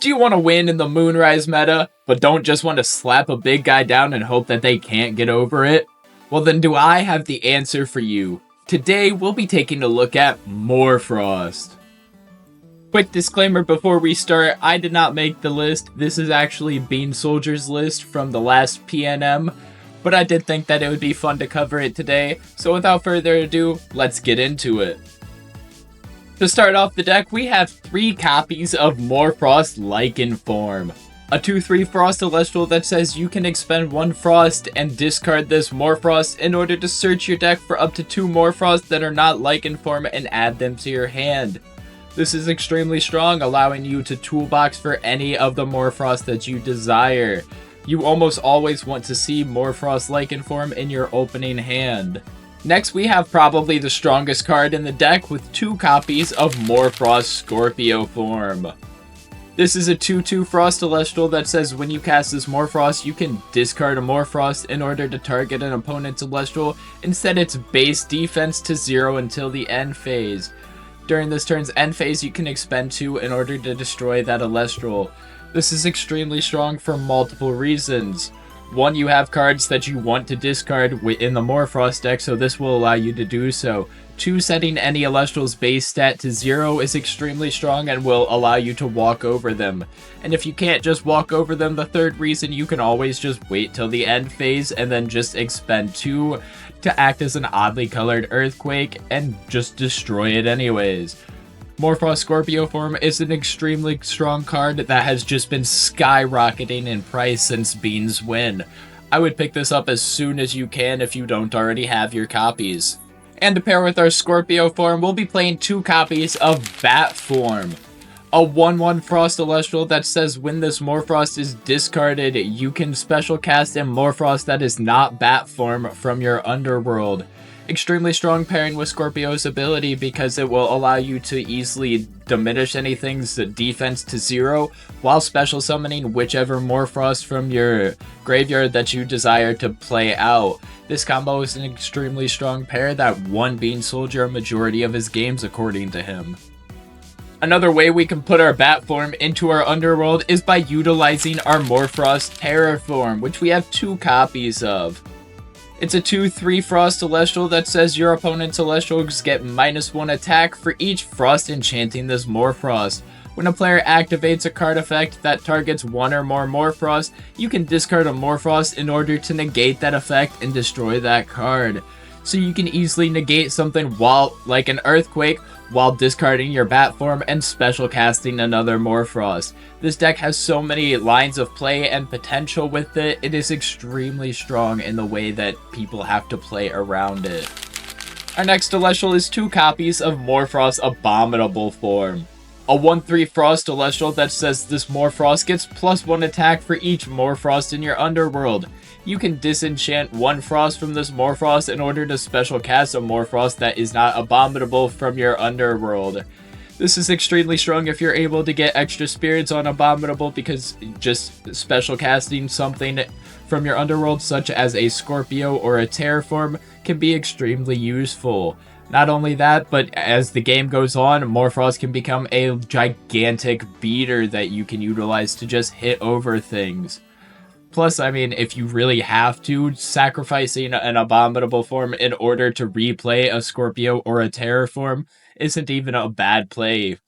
Do you want to win in the Moonrise meta, but don't just want to slap a big guy down and hope that they can't get over it? Well then do I have the answer for you. Today we'll be taking a look at Morphrost. Quick disclaimer before we start, I did not make the list. This is actually Bean Soldier's list from the last PNM, but I did think that it would be fun to cover it today, so without further ado, let's get into it. To start off the deck, we have 3 copies of Morphrost Lichen form. A 2/3 Frost Celestial that says you can expend 1 Frost and discard this Morphrost in order to search your deck for up to 2 Morphrost that are not Lichen form and add them to your hand. This is extremely strong, allowing you to toolbox for any of the Morphrost that you desire. You almost always want to see Morphrost Lichen form in your opening hand. Next, we have probably the strongest card in the deck with 2 copies of Morphrost Scorpio form. This is a 2/2 Frost Celestial that says when you cast this Morphrost, you can discard a Morphrost in order to target an opponent's Celestial and set its base defense to 0 until the end phase. During this turn's end phase, you can expend 2 in order to destroy that Elestral. This is extremely strong for multiple reasons. 1, you have cards that you want to discard in the Morphrost deck, so this will allow you to do so. 2, setting any Elestral's base stat to 0 is extremely strong and will allow you to walk over them. And if you can't just walk over them, the 3rd reason, you can always just wait till the end phase and then just expend 2 to act as an oddly colored Earthquake and just destroy it anyways. Morphrost Scorpio form is an extremely strong card that has just been skyrocketing in price since Bean's win. I would pick this up as soon as you can if you don't already have your copies. And to pair with our Scorpio form, we'll be playing 2 copies of Bat form. A 1/1 Frost Celestial that says when this Morphrost is discarded, you can special cast a Morphrost that is not Bat form from your underworld. Extremely strong pairing with Scorpio's ability because it will allow you to easily diminish anything's defense to 0 while special summoning whichever Morphrost from your graveyard that you desire to play out. This combo is an extremely strong pair that won Bean Soldier a majority of his games according to him. Another way we can put our Bat form into our underworld is by utilizing our Morphrost Terror form, which we have 2 copies of. It's a 2/3 Frost Celestial that says your opponent's Celestials get -1 attack for each Frost enchanting this Morphrost. When a player activates a card effect that targets 1 or more Morphrost, you can discard a Morphrost in order to negate that effect and destroy that card. So you can easily negate something like an Earthquake, while discarding your Bat form and special casting another Morphrost. This deck has so many lines of play and potential with it, it is extremely strong in the way that people have to play around it. Our next Celestial is 2 copies of Morphrost Abominable form. A 1/3 Frost Celestial that says this Morphrost gets +1 attack for each Morphrost in your underworld. You can disenchant 1 Frost from this Morphrost in order to special cast a Morphrost that is not abominable from your underworld. This is extremely strong if you're able to get extra spirits on abominable because just special casting something from your underworld such as a Scorpio or a Terraform can be extremely useful. Not only that, but as the game goes on, Morphrost can become a gigantic beater that you can utilize to just hit over things. Plus, I mean, if you really have to, sacrificing an abominable form in order to replay a Scorpio or a Terraform isn't even a bad play.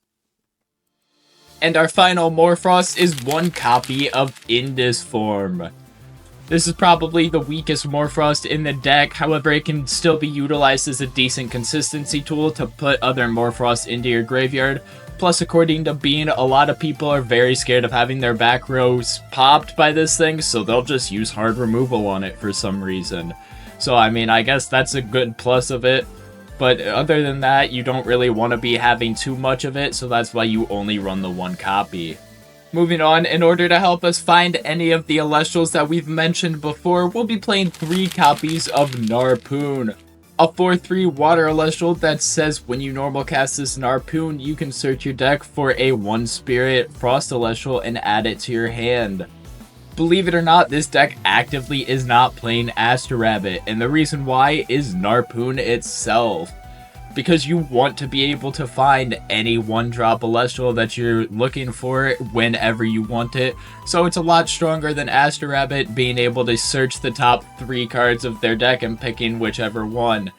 And our final Morphrost is 1 copy of Indus form. This is probably the weakest Morphrost in the deck, however it can still be utilized as a decent consistency tool to put other Morphrost into your graveyard. Plus, according to Bean, a lot of people are very scared of having their back rows popped by this thing, so they'll just use hard removal on it for some reason. So, I mean, I guess that's a good plus of it. But other than that, you don't really want to be having too much of it, so that's why you only run the 1 copy. Moving on, in order to help us find any of the Elestrals that we've mentioned before, we'll be playing 3 copies of Narpoon. A 4/3 Water Elestral that says when you normal cast this Narpoon, you can search your deck for a 1 Spirit Frost Elestral and add it to your hand. Believe it or not, this deck actively is not playing Aster Rabbit, and the reason why is Narpoon itself. because you want to be able to find any 1-drop Celestial that you're looking for whenever you want it. So it's a lot stronger than Aster Rabbit being able to search the top 3 cards of their deck and picking whichever one.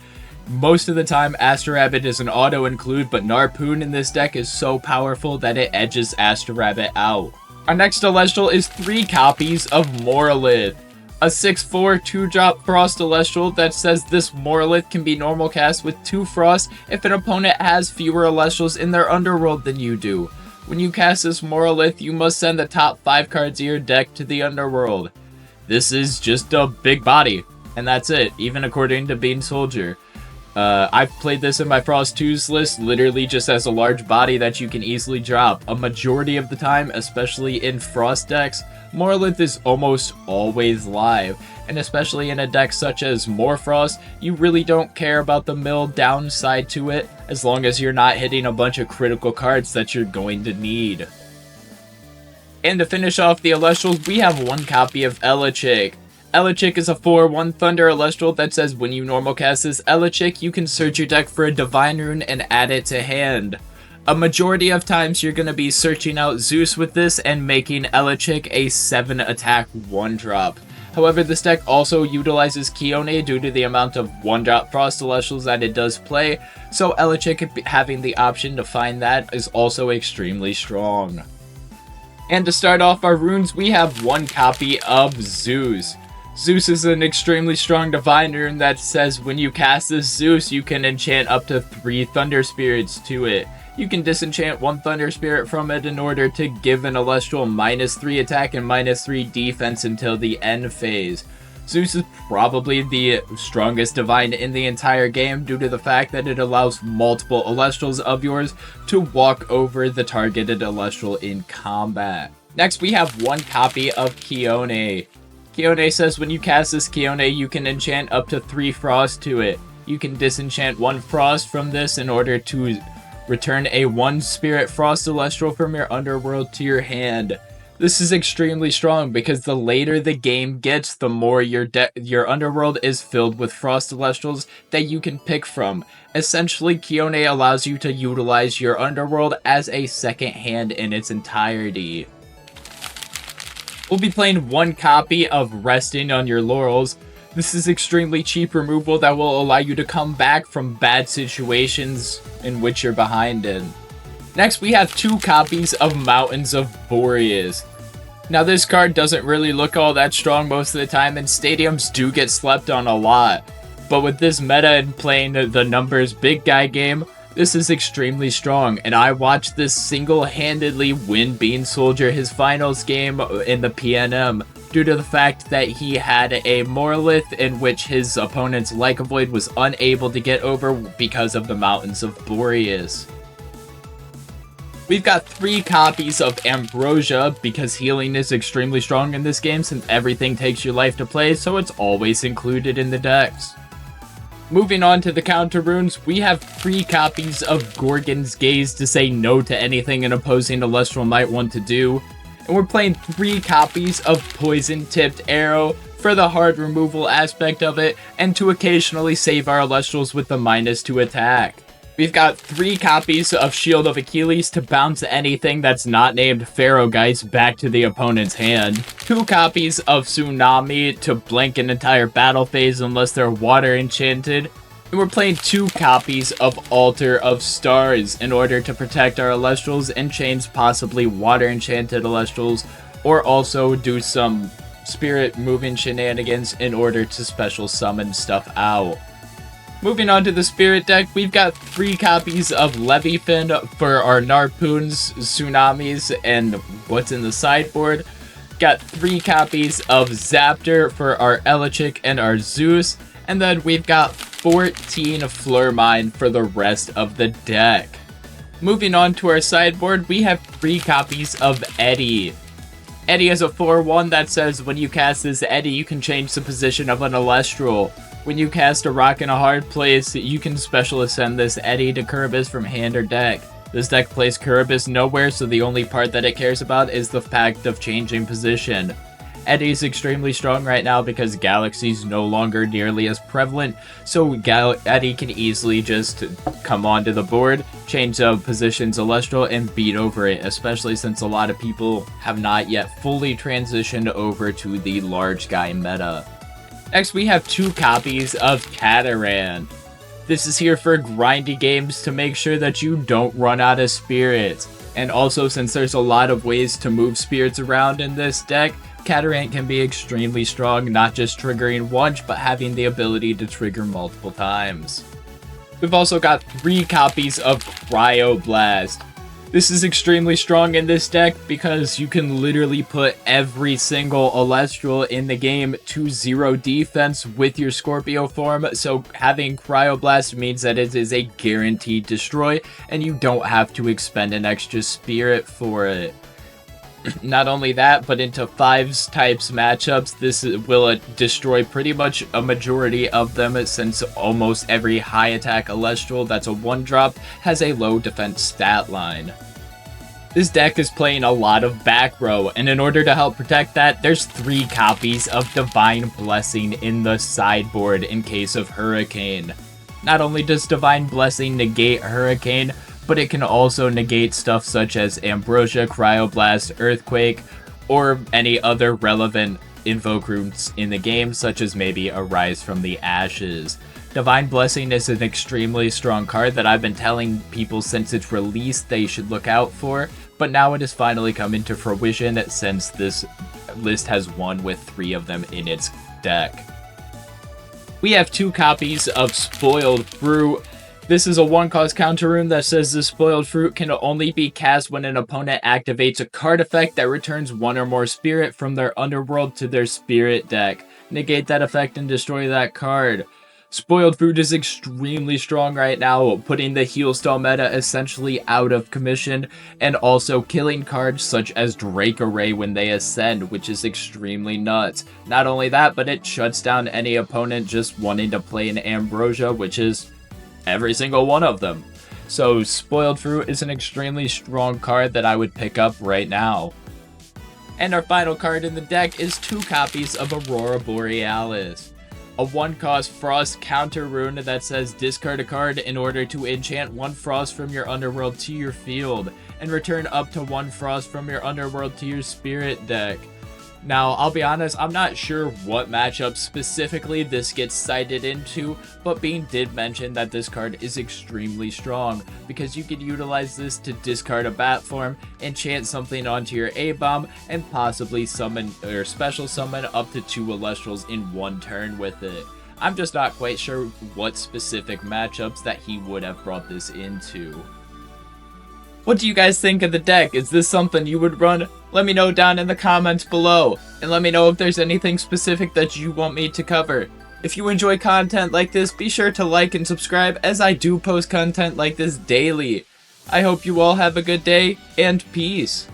Most of the time, Aster Rabbit is an auto-include, but Narpoon in this deck is so powerful that it edges Aster Rabbit out. Our next Celestial is 3 copies of Morolith. A 6/4 2-drop Frost Celestial that says this Morolith can be normal cast with 2 Frost if an opponent has fewer Celestials in their underworld than you do. When you cast this Morolith, you must send the top 5 cards of your deck to the underworld. This is just a big body, and that's it, even according to Bean Soldier. I've played this in my Frost 2s list literally just as a large body that you can easily drop. A majority of the time, especially in Frost decks, Morolith is almost always live, and especially in a deck such as Morphrost, you really don't care about the mill downside to it as long as you're not hitting a bunch of critical cards that you're going to need. And to finish off the Elestrals, we have 1 copy of Elechick. Elechick is a 4/1 Thunder Elestral that says when you normal cast this Elechick, you can search your deck for a Divine Rune and add it to hand. A majority of times you're going to be searching out Zeus with this and making Elechick a 7 attack 1-drop. However, this deck also utilizes Kione due to the amount of 1-drop Frost Celestials that it does play, so Elechick having the option to find that is also extremely strong. And to start off our runes, we have 1 copy of Zeus. Zeus is an extremely strong Divine Rune that says when you cast this Zeus, you can enchant up to 3 Thunder Spirits to it. You can disenchant 1 Thunder Spirit from it in order to give an Celestial -3 attack and -3 defense until the end phase. Zeus is probably the strongest Divine in the entire game due to the fact that it allows multiple Elestrals of yours to walk over the targeted Celestial in combat. Next, we have 1 copy of Kione. Kione says when you cast this Kione, you can enchant up to 3 Frost to it. You can disenchant 1 Frost from this in order to return a 1 Spirit Frost Celestial from your underworld to your hand. This is extremely strong because the later the game gets, the more your underworld is filled with Frost Celestials that you can pick from. Essentially, Kione allows you to utilize your underworld as a second hand in its entirety. We'll be playing 1 copy of Resting on Your Laurels. This is extremely cheap removal that will allow you to come back from bad situations in which you're behind in. Next, we have 2 copies of Mountains of Boreas. Now, this card doesn't really look all that strong most of the time, and stadiums do get slept on a lot. But with this meta and playing the numbers big guy game, this is extremely strong, and I watched this single-handedly win Bean Soldier his finals game in the PNM due to the fact that he had a Morolith in which his opponent's Lyca Void was unable to get over because of the Mountains of Boreas. We've got 3 copies of Ambrosia because healing is extremely strong in this game since everything takes your life to play, so it's always included in the decks. Moving on to the counter runes, we have 3 copies of Gorgon's Gaze to say no to anything an opposing Celestial might want to do. And we're playing 3 copies of Poison Tipped Arrow for the hard removal aspect of it, and to occasionally save our Celestials with the -2 attack. We've got 3 copies of Shield of Achilles to bounce anything that's not named Pharaoh Geist back to the opponent's hand. 2 copies of Tsunami to blank an entire battle phase unless they're water enchanted. And we're playing 2 copies of Altar of Stars in order to protect our Elestrals and chains possibly water enchanted Elestrals, or also do some spirit moving shenanigans in order to special summon stuff out. Moving on to the Spirit deck, we've got 3 copies of Leviathan for our Narpoons, Tsunamis, and what's in the sideboard. Got 3 copies of Zaptor for our Elechick and our Zeus, and then we've got 14 Flurmine for the rest of the deck. Moving on to our sideboard, we have 3 copies of Eddie. Eddie is a 4/1 that says when you cast this Eddie, you can change the position of an Elestral. When you cast a Rock in a Hard Place, you can special ascend this Eddie to Kerberos from hand or deck. This deck plays Kerberos nowhere, so the only part that it cares about is the fact of changing position. Eddie's extremely strong right now because Galaxy's no longer nearly as prevalent, so Eddie can easily just come onto the board, change the positions Celestial, and beat over it, especially since a lot of people have not yet fully transitioned over to the large guy meta. Next, we have 2 copies of Cataran. This is here for grindy games to make sure that you don't run out of spirits. And also, since there's a lot of ways to move spirits around in this deck, Cataran can be extremely strong, not just triggering once, but having the ability to trigger multiple times. We've also got 3 copies of Cryoblast. This is extremely strong in this deck because you can literally put every single Elestral in the game to 0 defense with your Scorpio form, so having Cryoblast means that it is a guaranteed destroy, and you don't have to expend an extra spirit for it. Not only that, but into 5s types matchups, this will destroy pretty much a majority of them, since almost every high attack Elestral that's a 1-drop has a low defense stat line. This deck is playing a lot of back row, and in order to help protect that, there's 3 copies of Divine Blessing in the sideboard in case of Hurricane. Not only does Divine Blessing negate Hurricane, but it can also negate stuff such as Ambrosia, Cryoblast, Earthquake, or any other relevant invoke runes in the game, such as maybe Arise from the Ashes. Divine Blessing is an extremely strong card that I've been telling people since its release they should look out for, but now it has finally come into fruition since this list has won with 3 of them in its deck. We have 2 copies of Spoiled Fruit. This is a 1-cost counter rune that says the Spoiled Fruit can only be cast when an opponent activates a card effect that returns 1 or more spirit from their underworld to their spirit deck. Negate that effect and destroy that card. Spoiled Fruit is extremely strong right now, putting the Healstall meta essentially out of commission, and also killing cards such as Drake Array when they ascend, which is extremely nuts. Not only that, but it shuts down any opponent just wanting to play an Ambrosia, which is every single one of them. So Spoiled Fruit is an extremely strong card that I would pick up right now. And our final card in the deck is 2 copies of Aurora Borealis. A 1-cost Frost counter rune that says discard a card in order to enchant 1 Frost from your underworld to your field, and return up to 1 Frost from your underworld to your spirit deck. Now, I'll be honest, I'm not sure what matchup specifically this gets cited into, but Bean did mention that this card is extremely strong, because you could utilize this to discard a bat form, enchant something onto your A-bomb, and possibly summon or special summon up to 2 Elestrals in 1 turn with it. I'm just not quite sure what specific matchups that he would have brought this into. What do you guys think of the deck? Is this something you would run? Let me know down in the comments below, and let me know if there's anything specific that you want me to cover. If you enjoy content like this, be sure to like and subscribe, as I do post content like this daily. I hope you all have a good day, and peace.